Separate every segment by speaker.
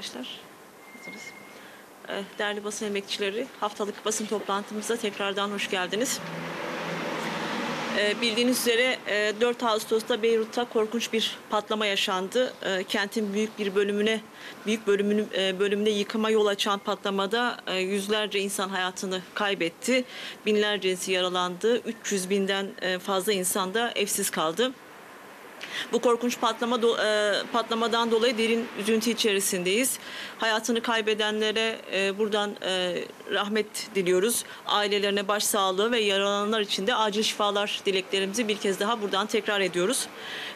Speaker 1: arkadaşlar. Hazırız. Değerli basın emekçileri, haftalık basın toplantımıza tekrardan hoş geldiniz. Bildiğiniz üzere 4 Ağustos'ta Beyrut'ta korkunç bir patlama yaşandı. Kentin büyük bölümünde yıkıma yol açan patlamada yüzlerce insan hayatını kaybetti. Binlercesi yaralandı. 300 binden fazla insan da evsiz kaldı. Bu korkunç patlamadan dolayı derin üzüntü içerisindeyiz. Hayatını kaybedenlere buradan rahmet diliyoruz. Ailelerine başsağlığı ve yaralananlar için de acil şifalar dileklerimizi bir kez daha buradan tekrar ediyoruz.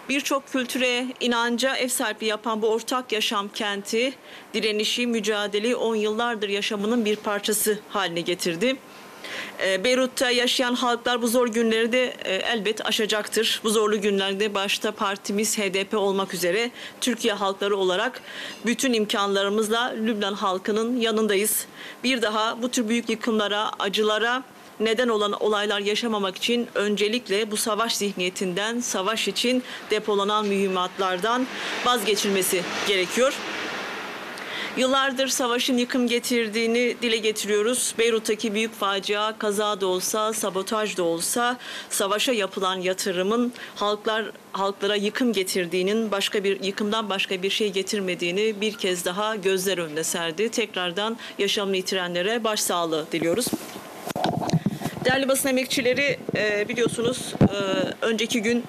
Speaker 1: Birçok kültüre, inanca ev sahipliği yapan bu ortak yaşam kenti, direnişi, mücadeleyi 10 yıllardır yaşamının bir parçası haline getirdi. Beyrut'ta yaşayan halklar bu zor günleri de elbet aşacaktır. Bu zorlu günlerde başta partimiz HDP olmak üzere Türkiye halkları olarak bütün imkanlarımızla Lübnan halkının yanındayız. Bir daha bu tür büyük yıkımlara, acılara neden olan olaylar yaşamamak için öncelikle bu savaş zihniyetinden, savaş için depolanan mühimmatlardan vazgeçilmesi gerekiyor. Yıllardır savaşın yıkım getirdiğini dile getiriyoruz. Beyrut'taki büyük facia kaza da olsa, sabotaj da olsa savaşa yapılan yatırımın halklara yıkım getirdiğinin yıkımdan başka bir şey getirmediğini bir kez daha gözler önüne serdi. Tekrardan yaşamını yitirenlere başsağlığı diliyoruz. Değerli basın emekçileri, biliyorsunuz önceki gün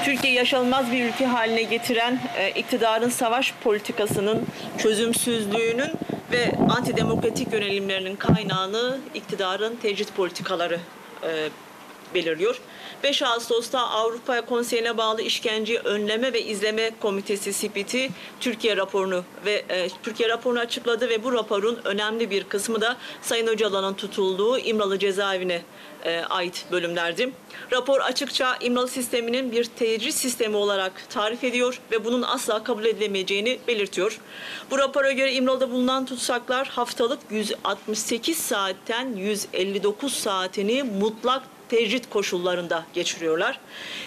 Speaker 1: Türkiye yaşanmaz bir ülke haline getiren iktidarın savaş politikasının çözümsüzlüğünün ve antidemokratik yönelimlerinin kaynağını iktidarın tecrit politikaları belirliyor. 5 Ağustos'ta Avrupa Konseyi'ne bağlı İşkence Önleme ve İzleme Komitesi SİPİT'i Türkiye raporunu açıkladı ve bu raporun önemli bir kısmı da Sayın Öcalan'ın tutulduğu İmralı cezaevine ait bölümlerdi. Rapor açıkça İmralı sisteminin bir tecrit sistemi olarak tarif ediyor ve bunun asla kabul edilemeyeceğini belirtiyor. Bu rapora göre İmralı'da bulunan tutsaklar haftalık 168 saatten 159 saatini mutlak tecrit koşullarında geçiriyorlar.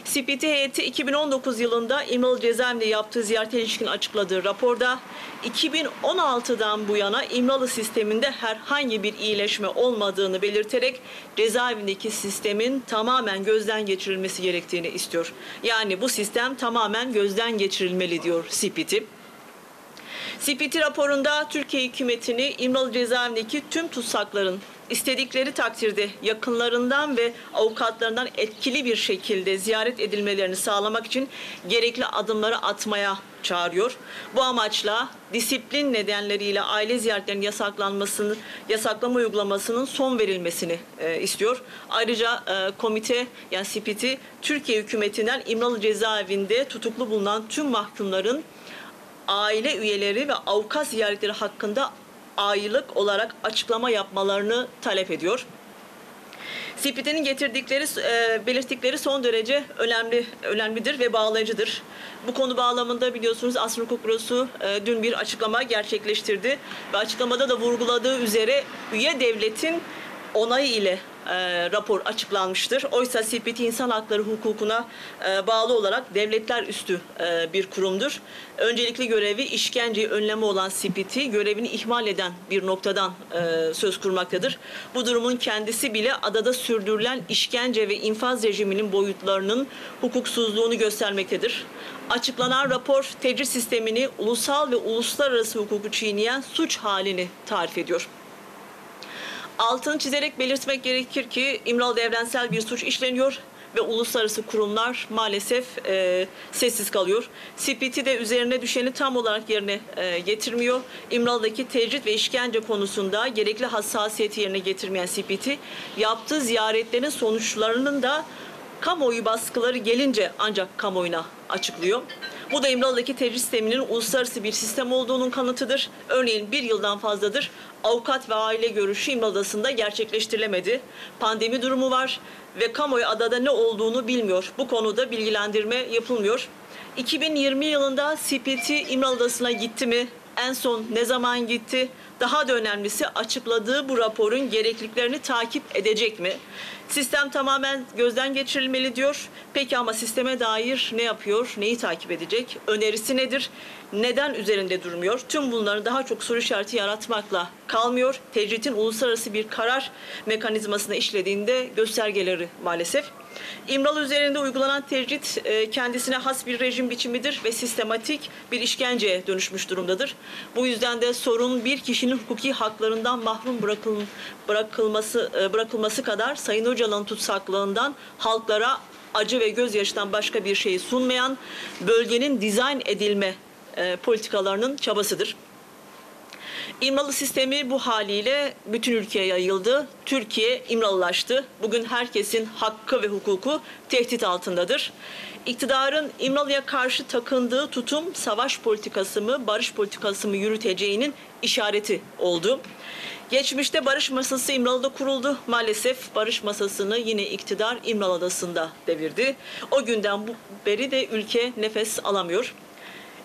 Speaker 1: SİPİT heyeti 2019 yılında İmralı cezaevinde yaptığı ziyarete ilişkin açıkladığı raporda 2016'dan bu yana İmralı sisteminde herhangi bir iyileşme olmadığını belirterek cezaevindeki sistemin tamamen gözden geçirilmesi gerektiğini istiyor. Yani bu sistem tamamen gözden geçirilmeli diyor SİPİT. SİPİT raporunda Türkiye hükümetini İmralı cezaevindeki tüm tutsakların istedikleri takdirde yakınlarından ve avukatlarından etkili bir şekilde ziyaret edilmelerini sağlamak için gerekli adımları atmaya çağırıyor. Bu amaçla disiplin nedenleriyle aile ziyaretlerinin yasaklama uygulamasının son verilmesini istiyor. Ayrıca komite yani SİPİT'i Türkiye hükümetinden İmralı cezaevinde tutuklu bulunan tüm mahkumların aile üyeleri ve avukat ziyaretleri hakkında aylık olarak açıklama yapmalarını talep ediyor. SİPİT'in belirttikleri son derece önemlidir ve bağlayıcıdır. Bu konu bağlamında biliyorsunuz Asrın Hukuk Bürosu dün bir açıklama gerçekleştirdi ve açıklamada da vurguladığı üzere üye devletin onayı ile rapor açıklanmıştır. Oysa SİPİT insan hakları hukukuna bağlı olarak devletler üstü bir kurumdur. Öncelikli görevi işkenceyi önleme olan SİPİT'i görevini ihmal eden bir noktadan söz kurmaktadır. Bu durumun kendisi bile adada sürdürülen işkence ve infaz rejiminin boyutlarının hukuksuzluğunu göstermektedir. Açıklanan rapor tecrit sistemini ulusal ve uluslararası hukuku çiğneyen suç halini tarif ediyor. Altını çizerek belirtmek gerekir ki İmralı'da evrensel bir suç işleniyor ve uluslararası kurumlar maalesef sessiz kalıyor. SİPİT'i de üzerine düşeni tam olarak yerine getirmiyor. İmralı'daki tecrit ve işkence konusunda gerekli hassasiyeti yerine getirmeyen SİPİT'i yaptığı ziyaretlerin sonuçlarının da kamuoyu baskıları gelince ancak kamuoyuna açıklıyor. Bu da İmralı'daki tecrit sisteminin uluslararası bir sistem olduğunun kanıtıdır. Örneğin bir yıldan fazladır avukat ve aile görüşü İmralı'sında gerçekleştirilemedi. Pandemi durumu var ve kamuoyu adada ne olduğunu bilmiyor. Bu konuda bilgilendirme yapılmıyor. 2020 yılında SİPİT'i İmralı'dasına gitti mi? En son ne zaman gitti? Daha da önemlisi açıkladığı bu raporun gerekliliklerini takip edecek mi? Sistem tamamen gözden geçirilmeli diyor. Peki ama sisteme dair ne yapıyor? Neyi takip edecek? Önerisi nedir? Neden üzerinde durmuyor? Tüm bunları daha çok soru işareti yaratmakla kalmıyor. Tecritin uluslararası bir karar mekanizmasına işlediğinde göstergeleri maalesef. İmralı üzerinde uygulanan tecrit kendisine has bir rejim biçimidir ve sistematik bir işkenceye dönüşmüş durumdadır. Bu yüzden de sorun bir kişinin hukuki haklarından mahrum bırakılması kadar Sayın Öcalan'ın tutsaklığından halklara acı ve gözyaşından başka bir şey sunmayan bölgenin dizayn edilme politikalarının çabasıdır. İmralı sistemi bu haliyle bütün ülkeye yayıldı. Türkiye İmralılaştı. Bugün herkesin hakkı ve hukuku tehdit altındadır. İktidarın İmralı'ya karşı takındığı tutum savaş politikası mı, barış politikası mı yürüteceğinin işareti oldu. Geçmişte barış masası İmralı'da kuruldu. Maalesef barış masasını yine iktidar İmralı Adası'nda devirdi. O günden beri de ülke nefes alamıyor.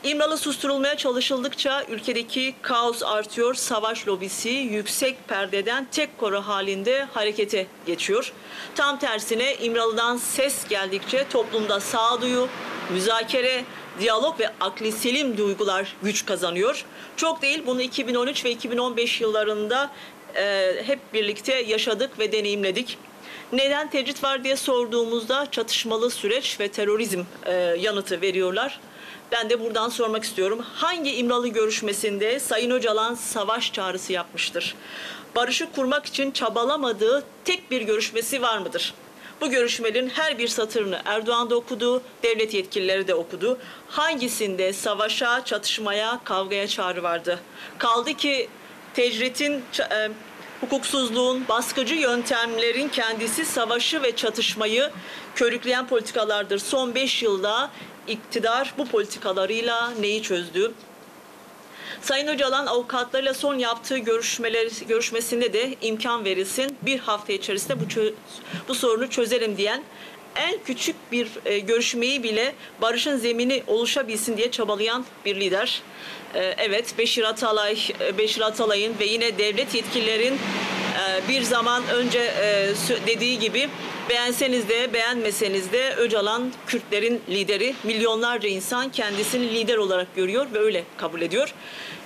Speaker 1: İmralı susturulmaya çalışıldıkça ülkedeki kaos artıyor, savaş lobisi yüksek perdeden tek koro halinde harekete geçiyor. Tam tersine İmralı'dan ses geldikçe toplumda sağduyu, müzakere, diyalog ve akli selim duygular güç kazanıyor. Çok değil, bunu 2013 ve 2015 yıllarında hep birlikte yaşadık ve deneyimledik. Neden tecrit var diye sorduğumuzda çatışmalı süreç ve terörizm yanıtı veriyorlar. Ben de buradan sormak istiyorum. Hangi İmralı görüşmesinde Sayın Öcalan savaş çağrısı yapmıştır? Barışı kurmak için çabalamadığı tek bir görüşmesi var mıdır? Bu görüşmelerin her bir satırını Erdoğan da okudu, devlet yetkilileri de okudu. Hangisinde savaşa, çatışmaya, kavgaya çağrı vardı? Kaldı ki tecritin, hukuksuzluğun, baskıcı yöntemlerin kendisi savaşı ve çatışmayı körükleyen politikalardır. Son 5 yılda iktidar bu politikalarıyla neyi çözdü? Sayın Öcalan avukatlarıyla son yaptığı görüşmesinde de imkan verilsin, bir hafta içerisinde bu sorunu çözelim diyen, en küçük bir görüşmeyi bile barışın zemini oluşabilsin diye çabalayan bir lider. Evet, Beşir Atalay'ın ve yine devlet yetkililerin bir zaman önce dediği gibi beğenseniz de beğenmeseniz de Öcalan Kürtlerin lideri. Milyonlarca insan kendisini lider olarak görüyor ve öyle kabul ediyor.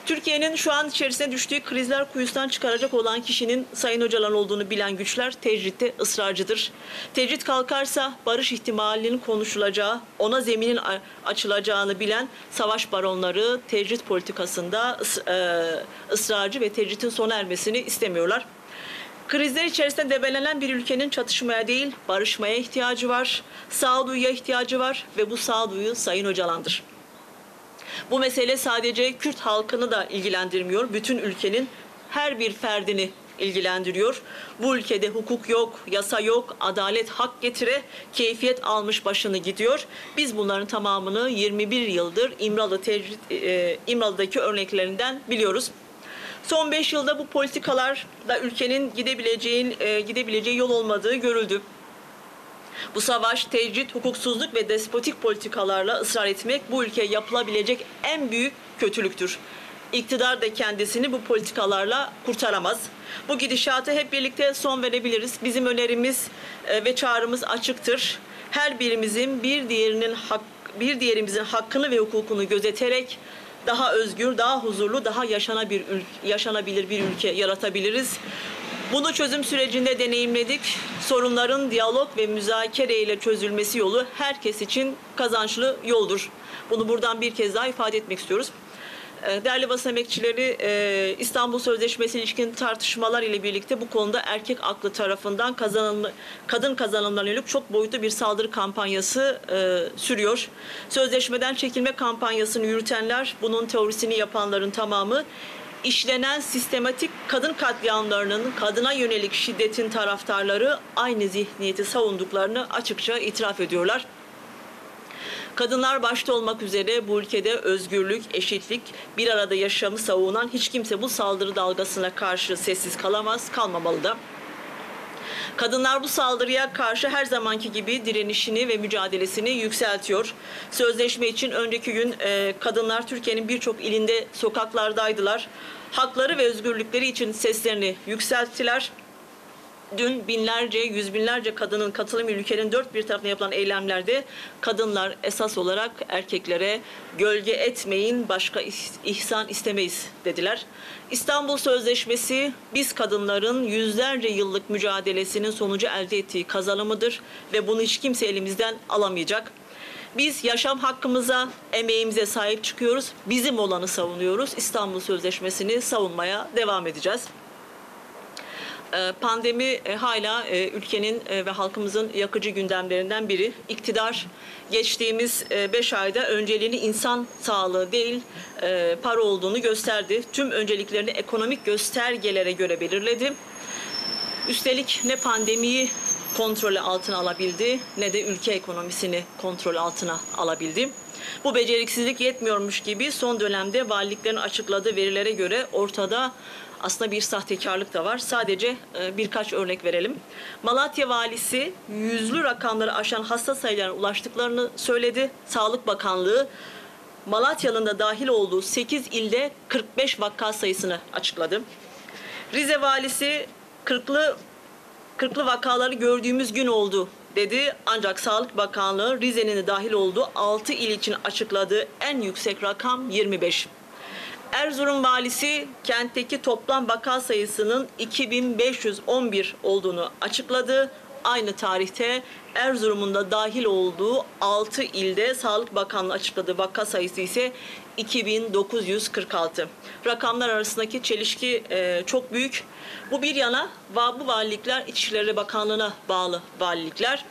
Speaker 1: Türkiye'nin şu an içerisine düştüğü krizler kuyusundan çıkaracak olan kişinin Sayın Öcalan olduğunu bilen güçler tecritte ısrarcıdır. Tecrit kalkarsa barış ihtimalinin konuşulacağı, ona zeminin açılacağını bilen savaş baronları tecrit politikasında ısrarcı ve tecritin sona ermesini istemiyorlar. Krizler içerisinde debelenen bir ülkenin çatışmaya değil, barışmaya ihtiyacı var, sağduyuya ihtiyacı var ve bu sağduyu Sayın Öcalan'dır. Bu mesele sadece Kürt halkını da ilgilendirmiyor, bütün ülkenin her bir ferdini ilgilendiriyor. Bu ülkede hukuk yok, yasa yok, adalet hak getire, keyfiyet almış başını gidiyor. Biz bunların tamamını 21 yıldır İmralı'daki örneklerinden biliyoruz. Son 5 yılda bu politikalarla ülkenin gidebileceği yol olmadığı görüldü. Bu savaş, tecrit, hukuksuzluk ve despotik politikalarla ısrar etmek bu ülkeye yapılabilecek en büyük kötülüktür. İktidar da kendisini bu politikalarla kurtaramaz. Bu gidişata hep birlikte son verebiliriz. Bizim önerimiz ve çağrımız açıktır. Her birimizin bir diğerimizin hakkını ve hukukunu gözeterek daha özgür, daha huzurlu, daha yaşanabilir bir ülke yaratabiliriz. Bunu çözüm sürecinde deneyimledik. Sorunların diyalog ve müzakere ile çözülmesi yolu herkes için kazançlı yoldur. Bunu buradan bir kez daha ifade etmek istiyoruz. Değerli basın emekçileri, İstanbul Sözleşmesi ilişkin tartışmalar ile birlikte bu konuda erkek aklı tarafından kadın kazanımlarına yönelik çok boyutlu bir saldırı kampanyası sürüyor. Sözleşmeden çekilme kampanyasını yürütenler, bunun teorisini yapanların tamamı işlenen sistematik kadın katliamlarının, kadına yönelik şiddetin taraftarları, aynı zihniyeti savunduklarını açıkça itiraf ediyorlar. Kadınlar başta olmak üzere bu ülkede özgürlük, eşitlik, bir arada yaşamı savunan hiç kimse bu saldırı dalgasına karşı sessiz kalamaz, kalmamalı da. Kadınlar bu saldırıya karşı her zamanki gibi direnişini ve mücadelesini yükseltiyor. Sözleşme için önceki gün kadınlar Türkiye'nin birçok ilinde sokaklardaydılar. Hakları ve özgürlükleri için seslerini yükselttiler. Dün binlerce, yüz binlerce kadının katılım ülkenin dört bir tarafına yapılan eylemlerde kadınlar esas olarak erkeklere gölge etmeyin, başka ihsan istemeyiz dediler. İstanbul Sözleşmesi biz kadınların yüzlerce yıllık mücadelesinin sonucu elde ettiği kazanımıdır ve bunu hiç kimse elimizden alamayacak. Biz yaşam hakkımıza, emeğimize sahip çıkıyoruz, bizim olanı savunuyoruz. İstanbul Sözleşmesi'ni savunmaya devam edeceğiz. Pandemi hala ülkenin ve halkımızın yakıcı gündemlerinden biri. İktidar geçtiğimiz 5 ayda önceliğini insan sağlığı değil para olduğunu gösterdi. Tüm önceliklerini ekonomik göstergelere göre belirledi. Üstelik ne pandemiyi kontrol altına alabildi ne de ülke ekonomisini kontrol altına alabildi. Bu beceriksizlik yetmiyormuş gibi son dönemde valiliklerin açıkladığı verilere göre ortada aslında bir sahtekarlık da var. Sadece birkaç örnek verelim. Malatya valisi yüzlü rakamları aşan hasta sayılarına ulaştıklarını söyledi. Sağlık Bakanlığı Malatya'nın da dahil olduğu 8 ilde 45 vaka sayısını açıkladı. Rize valisi 40'lı vakaları gördüğümüz gün oldu dedi. Ancak Sağlık Bakanlığı Rize'nin de dahil olduğu 6 il için açıkladığı en yüksek rakam 25. Erzurum valisi kentteki toplam vaka sayısının 2511 olduğunu açıkladı. Aynı tarihte Erzurum'un da dahil olduğu 6 ilde Sağlık Bakanlığı açıkladığı vaka sayısı ise 2946. Rakamlar arasındaki çelişki çok büyük. Bu bir yana bu valilikler İçişleri Bakanlığı'na bağlı valilikler.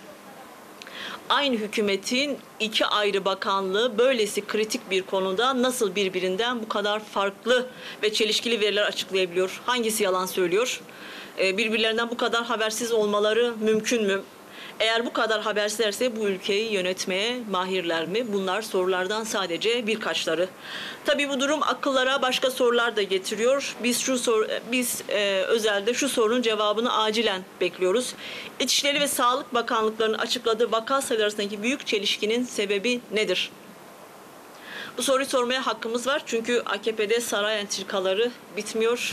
Speaker 1: Aynı hükümetin iki ayrı bakanlığı böylesi kritik bir konuda nasıl birbirinden bu kadar farklı ve çelişkili veriler açıklayabiliyor? Hangisi yalan söylüyor? Birbirlerinden bu kadar habersiz olmaları mümkün mü? Eğer bu kadar habersizlerse bu ülkeyi yönetmeye mahirler mi? Bunlar sorulardan sadece birkaçları. Tabii bu durum akıllara başka sorular da getiriyor. Biz özelde şu sorunun cevabını acilen bekliyoruz. İçişleri ve Sağlık Bakanlıklarının açıkladığı vaka sayıları arasındaki büyük çelişkinin sebebi nedir? Bu soruyu sormaya hakkımız var çünkü AKP'de saray entrikaları bitmiyor.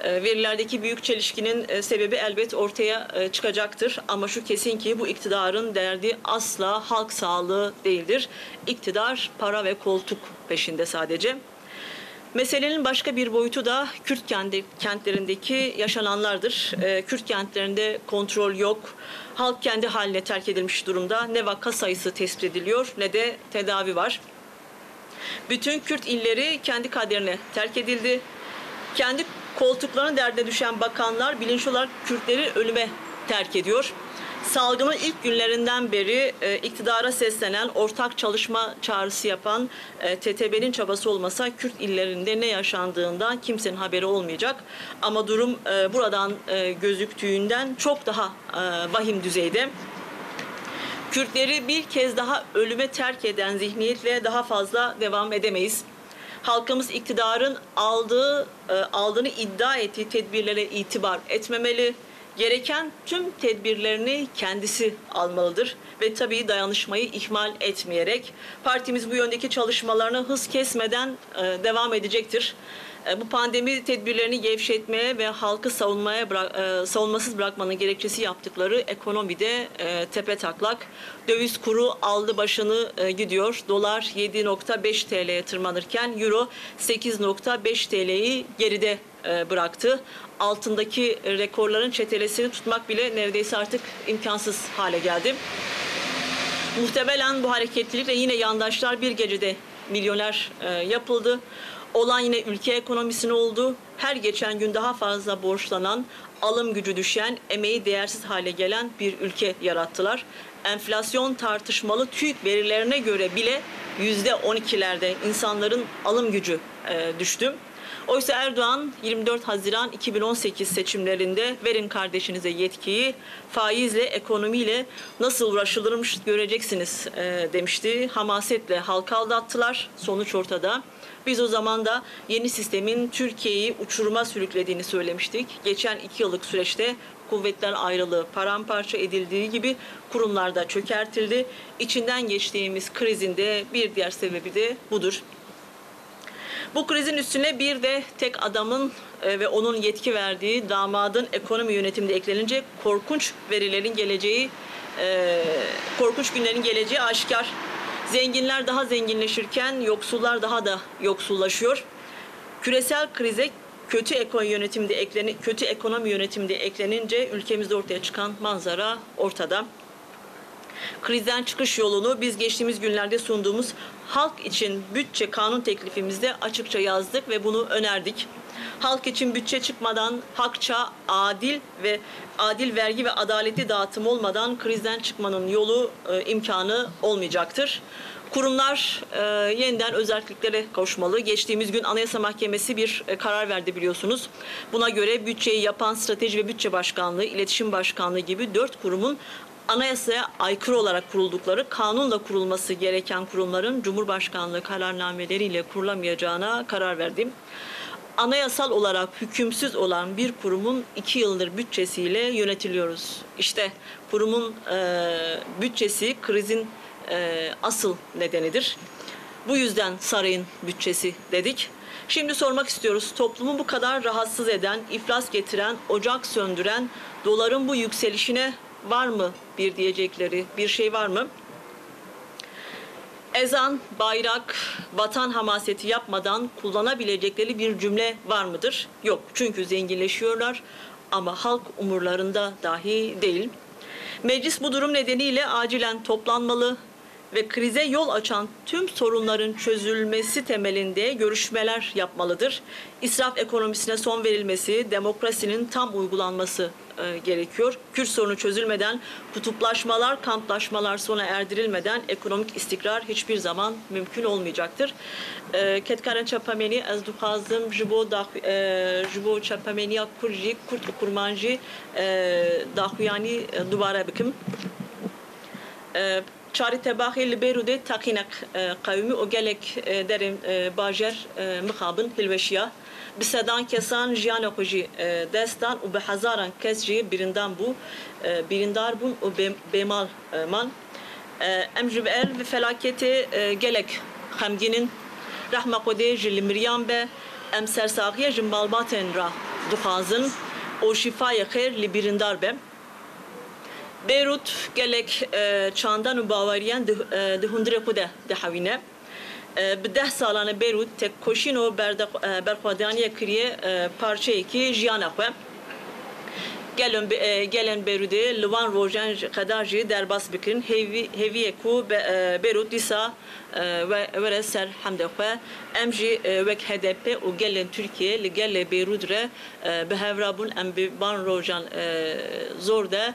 Speaker 1: Verilerdeki büyük çelişkinin sebebi elbet ortaya çıkacaktır. Ama şu kesin ki bu iktidarın derdi asla halk sağlığı değildir. İktidar para ve koltuk peşinde sadece. Meselenin başka bir boyutu da Kürt kentlerindeki yaşananlardır. Kürt kentlerinde kontrol yok. Halk kendi haline terk edilmiş durumda. Ne vaka sayısı tespit ediliyor ne de tedavi var. Bütün Kürt illeri kendi kaderine terk edildi. Kendi koltuklarının derdine düşen bakanlar bilinçli olarak Kürtleri ölüme terk ediyor. Salgının ilk günlerinden beri iktidara seslenen, ortak çalışma çağrısı yapan TTB'nin çabası olmasa Kürt illerinde ne yaşandığından kimsenin haberi olmayacak. Ama durum buradan gözüktüğünden çok daha vahim düzeyde. Kürtleri bir kez daha ölüme terk eden zihniyetle daha fazla devam edemeyiz. Halkımız iktidarın aldığını iddia ettiği tedbirlere itibar etmemeli. Gereken tüm tedbirlerini kendisi almalıdır ve tabii dayanışmayı ihmal etmeyerek partimiz bu yöndeki çalışmalarına hız kesmeden devam edecektir. Bu pandemi tedbirlerini gevşetmeye ve halkı savunmasız bırakmanın gerekçesi yaptıkları ekonomide tepetaklak. Döviz kuru aldı başını gidiyor. Dolar 7.5 TL'ye tırmanırken Euro 8.5 TL'yi geride bıraktı. Altındaki rekorların çetelesini tutmak bile neredeyse artık imkansız hale geldi. Muhtemelen bu hareketlilikle yine yandaşlar bir gecede milyoner yapıldı. Olan yine ülke ekonomisine oldu. Her geçen gün daha fazla borçlanan, alım gücü düşen, emeği değersiz hale gelen bir ülke yarattılar. Enflasyon tartışmalı TÜİK verilerine göre bile %12'lerde insanların alım gücü düştü. Oysa Erdoğan 24 Haziran 2018 seçimlerinde verin kardeşinize yetkiyi, faizle, ekonomiyle nasıl uğraşılırmış göreceksiniz demişti. Hamasetle halka aldattılar. Sonuç ortada. Biz o zaman da yeni sistemin Türkiye'yi uçuruma sürüklediğini söylemiştik. Geçen 2 yıllık süreçte kuvvetler ayrılığı paramparça edildiği gibi kurumlarda çökertildi. İçinden geçtiğimiz krizin de bir diğer sebebi de budur. Bu krizin üstüne bir de tek adamın ve onun yetki verdiği damadın ekonomi yönetiminde eklenince korkunç verilerin geleceği, korkunç günlerin geleceği aşikar. Zenginler daha zenginleşirken yoksullar daha da yoksullaşıyor. Küresel krize kötü ekonomi yönetiminde eklenince ülkemizde ortaya çıkan manzara ortada. Krizden çıkış yolunu biz geçtiğimiz günlerde sunduğumuz halk için bütçe kanun teklifimizde açıkça yazdık ve bunu önerdik. Halk için bütçe çıkmadan hakça, adil vergi ve adaletli dağıtım olmadan krizden çıkmanın yolu imkanı olmayacaktır. Kurumlar yeniden özelliklere kavuşmalı. Geçtiğimiz gün Anayasa Mahkemesi bir karar verdi biliyorsunuz. Buna göre bütçeyi yapan Strateji ve Bütçe Başkanlığı, İletişim Başkanlığı gibi 4 kurumun anayasaya aykırı olarak kuruldukları, kanunla kurulması gereken kurumların Cumhurbaşkanlığı kararnameleriyle kurulamayacağına karar verdi. Anayasal olarak hükümsüz olan bir kurumun 2 yıldır bütçesiyle yönetiliyoruz. İşte kurumun bütçesi krizin asıl nedenidir. Bu yüzden sarayın bütçesi dedik. Şimdi sormak istiyoruz. Toplumu bu kadar rahatsız eden, iflas getiren, ocak söndüren, doların bu yükselişine var mı bir diyecekleri bir şey var mı? Ezan, bayrak, vatan hamaseti yapmadan kullanabilecekleri bir cümle var mıdır? Yok. Çünkü zenginleşiyorlar ama halk umurlarında dahi değil. Meclis bu durum nedeniyle acilen toplanmalı ve krize yol açan tüm sorunların çözülmesi temelinde görüşmeler yapmalıdır. İsraf ekonomisine son verilmesi, demokrasinin tam uygulanması gerekiyor. Kürt sorunu çözülmeden, kutuplaşmalar, kamplaşmalar sona erdirilmeden ekonomik istikrar hiçbir zaman mümkün olmayacaktır. Ketkaren çapameni ez duhazım jibo çapameniya kurji, kurt kurmanji dahuyani duvara bikim. Çari tebaxi li Beyrûdê teqînek qewmî û gelek derên bajer mixabin hilweşiya. Bi sedan kesan jiyana xwe jî destan û bi hezaran kes jî birîndar bûn û bêmal man. Em ji ber bi felaketê gelek xemgînin rehma Xwedê ji li miriyan be em sersaxiya ji malbatên ra dixwazin û şîfayê xêr li birîndar be. Beyrut gelek çandan û baweriyan di hundirê xwe de dihewîne. Bi 10 salan Beyrut tek koşîn û berxwedaniye kiriye parçeyekî jiyana xwe. Gelen Beyrûdê li wan rojan qedar jî derbas bikirin hêviyê ku Beyrut dîsa were ser hemdê xwe em jî wek HDP û gelên Tirkiye li gelê Beyrûd re bi hevra bûn em bi van rojan zor de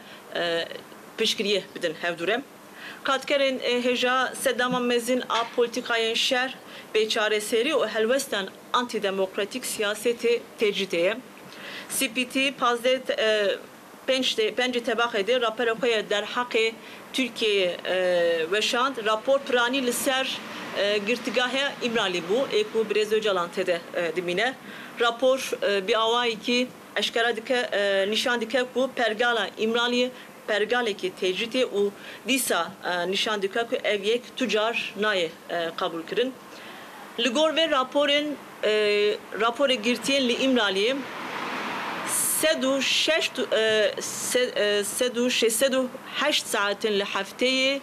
Speaker 1: pişkiriye bidin hevdûre. Katkerên hêja sedama mezin a politikayên şer bêçareserî û helwestan antidemokratik siyasetê tecrüteye. CPT pazde penci tebaxê de rapera xwe ye derheqê Tirkiyeyê weşand rapor piranî li ser girtîgahê İmralî bû ê ku Birêz Öcalan tede dimîne. Rapor bi awayekî eşkera dike nîşan dike ku pergala İmralî pergalekî tecrütê û dîsa nîşan dike ku ev yek tucar nayê kabul kirin. Li gor ve raporê girtiyên li İmralî 608 saatin li hefteyê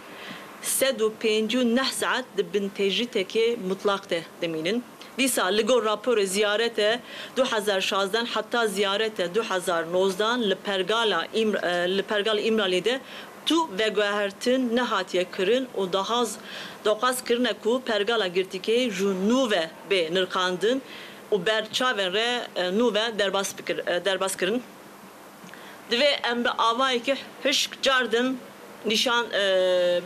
Speaker 1: 159 saat dibin tecrütekê mutlak de demînin. Dîsa li gor raporê ziyarete 2016'dan hatta ziyarete 2019'dan li pergala İmralî'de tu veguhertin nehatiye kirin û dahaz kirine ku pergala girtikê ji nû ve bê nirxandin û berçavên re nû ve derbas kirin. Divê em bi avayekî hişk cardin nîşan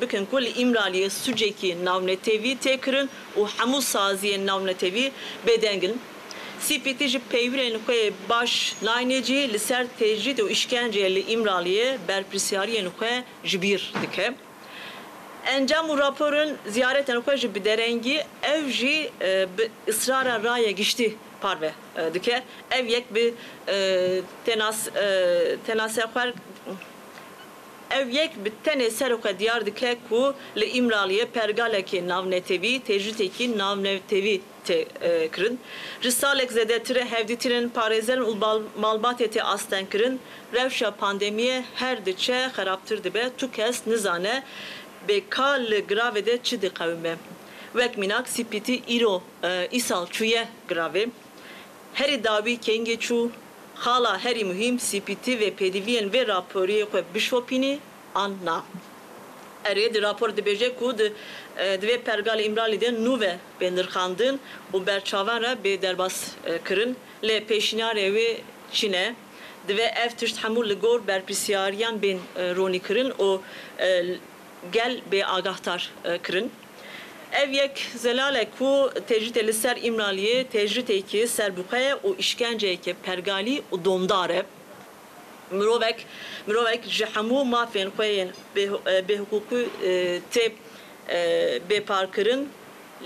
Speaker 1: bikin ku li İmralî sucekî navnetevî tê kirin û hemû saziyên navnetevî bêdengin. CPT ji peyvîrên xwe baş laynecî li ser tecrid û işkenceyê li İmralı'yê berpirsiyariyên xwe ji bîr dike. Encam û raporun ziyaretên xwe ji biderengî ev jî bi ısrara raya giştî parve dike. Ev yek bi tenasexwer ev yek bi tenê ser xwe diyar dike ku li İmralı'yê pergalekê navnetevî tecrütekî navnetevî te kirin. Ji salek zêdetir hevdîtirên parêzerên û malbatê tê asten kirin. Rewşa pandemiye her diçe xerabtir dibe. Tu kes nizane bêka li giravê de çi diqewime. Wek mînak CPT îro îsal çûye giravê. Herî dawî kengê çû hala herî mühim CPT ve pêdiviyên vê raporiyê xwe bişopînî an na. Erê di rapor dibêje ku di vê pergalê İmralî de nû ve bên nirxandin û berçavan re bê derbas kirin. Lê pêşînarê wê çi ne? Divê ev tişt hemû li gor berpirsiyariyan bên ronî kirin û gel bê agahtar kirin. Ev yek zelale ku tecrüte li ser İmraliyê tecrütekî serbixwe û işkenceyeke pergalî û domdar e. Mirovek ji hemû mafên xwe yên bêhukûkî tê bêparkirin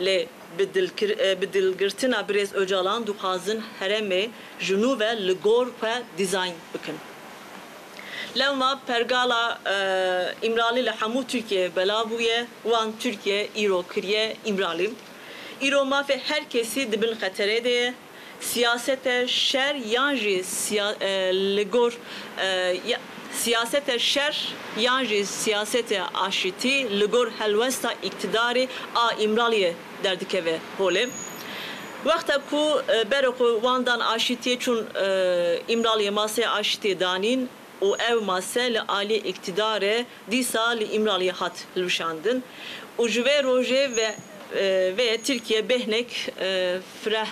Speaker 1: lê bi dilgirtina Birêz Öcalan dixwazin heremê ji nû ve li gor xwe dîzayn bikin. Lewma pergala İmralî li hemû Tirkiye belav bûye wan Tirkiye îro kiriye İmralî. Îro mafê herkesî dibin xeterê de ye. Siyasete şer yan jî li gor siyasete şer yan jî siyasete aşitî li gor helwesta iktidarê a İmraliyê derdikeve holê. Wexta ku berxwe wandan aşitiye çûn İmraliyê masaya aşitê danîn û ev mase li aliyê iktidarê dîsa li İmraliyê hat hilweşandin û ji vê rojê ve Tirkiye behnek fireh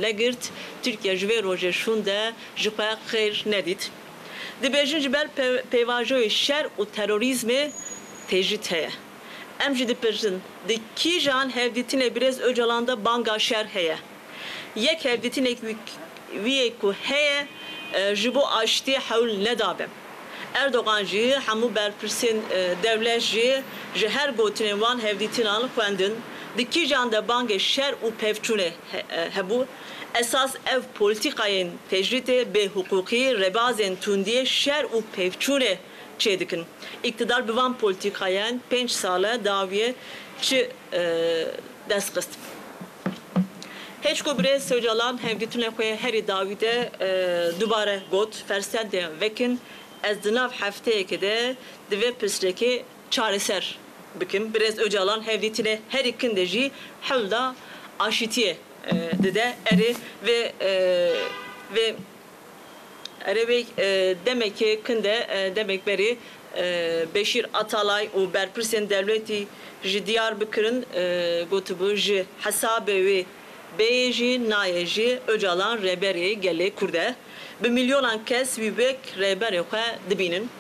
Speaker 1: negirt. Tirkiye ji vê rojê şûn de ji xwe xêr nedît. Dibêjin ji ber peyvajoyê şer û terorîzmê tecrüt heye. Em jî dipirsin di kîjan hevdîtinê Birêz Öcalan'da banga şer heye. Yek hevdîtinek wî ku heye ji bo aşitiyê hewl nedabe. Erdogan jî hemû berpirsên dewlet jî ji her gotinên wan hevdîtinan xwendin. Di kîjan de bangê şer û pevçûnê hebû. Esas ev polîtikayên tecrütê bêhukûkî rebazên tundiyê şer û pevçûnê çêdikin. İktidar bi van polîtikayan 5 sale dawiye çi destxist. Hiç ku Birêz Öcalan hevdîtinê xwe herî dawî de dubare got fersendê vekin ez di nav hefteyekê de di vê pirsgirêkê çareser bikim. Birêz Öcalan hevdîtinê herî kin de jî hewlda aşîtiyê dide erê ve demek ki kin de demek beri Beşir Atalay û berpirsên devletî ji Diyarbikir'in gotibu ji hesabê wê bêyê jî nayê jî Öcalan rêberê gelê Kurde. Bi milyonan kes wî wek rêberê xwe dibînin.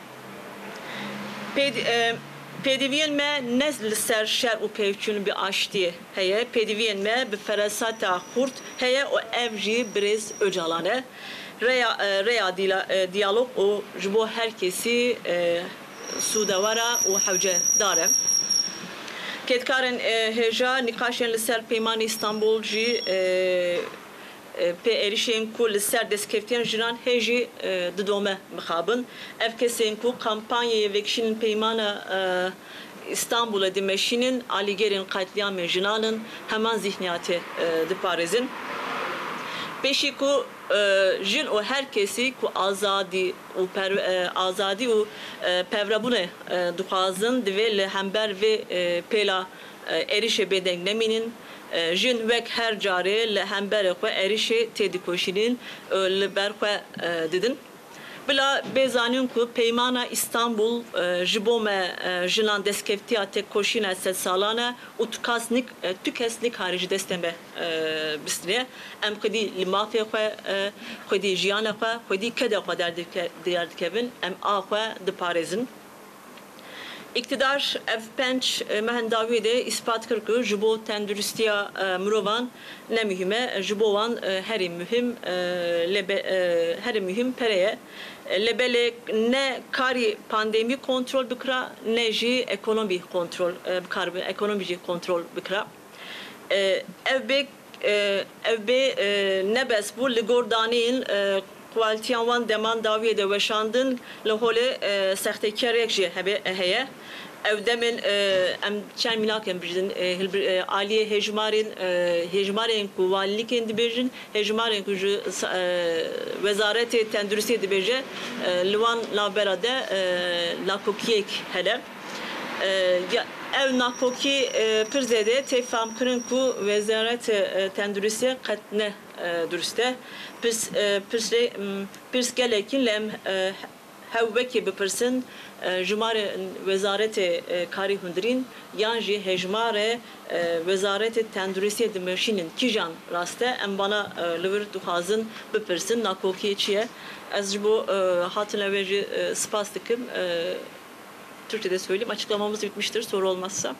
Speaker 1: Pêdiviyên me ne li ser şer û pevçûn bi aşitiyê heye. Pêdiviyên me bi feresata xurt heye û ev jî Birêz Öcalan e. Reya diyalog û ji bo herkesî sûdewara û hewcedar e. Ketkarên hêja nîqaşên li ser Peymanê İstanbul jî pê êrişên ku li ser destkeftiyên jinan hê jî didome mixabin. Ev kesên ku kampanyayê vekişînin Peymana İstanbul'a dimeşînin alîgerên qetliyamên jinanin heman zihniyatê diparêzin. Pêşî ku jin û herkesî ku azadî û pevrebûnê dixwazin divê li hember vê pêla êrişê bêdeng nemînin. Jin wek her carê li hemberê xwe êrişê tê dikoşînin li ber xwe didin. Bila bêzanîn ku Peymana İstanbul ji bo me jinan destkeftiya têkoşîna sed salan e û tu kes nikarî ji destê me bistîne. Em xwedî li mafê xwe, xwedî jiyana xwe, xwedî kedê xwe derdikevin, em a xwe diparêzin. İktidar ev penç mehendavi de ispat kırkı jibo tenduristiya murovan ne mühime jibovan heri mühim heri mühim pereye lebele ne kari pandemi kontrol bikra ne ji ekonomi kontrol bikar ekonomici kontrol bikra evbe nebes bu ligordanil kualitiyan wan deman daviye de veşandın lehole sahtekârek jî heye ev demin em çen milaken bijin aliye hejmarên ku valilikên dibêjin hejmarên ku ji wezaretê tenduristiyê dibêje li wan navbera de nakokiyek hele ev nakokî pir zêde tê famkirin ku wezareta tenduristiye qet ne durust e pirs gelekîn li em hewbekê bipirsin ji marê wezareta karî hundirîn yan jî hejmarê wezareta tenduristiyê dimeşînin kîjan rast e em bana li wir dixwazin bipirsin nakokî çi ye ez ji bo hatina wê jî spas dikim Türkçe'de söyleyeyim. Açıklamamız bitmiştir soru olmazsa.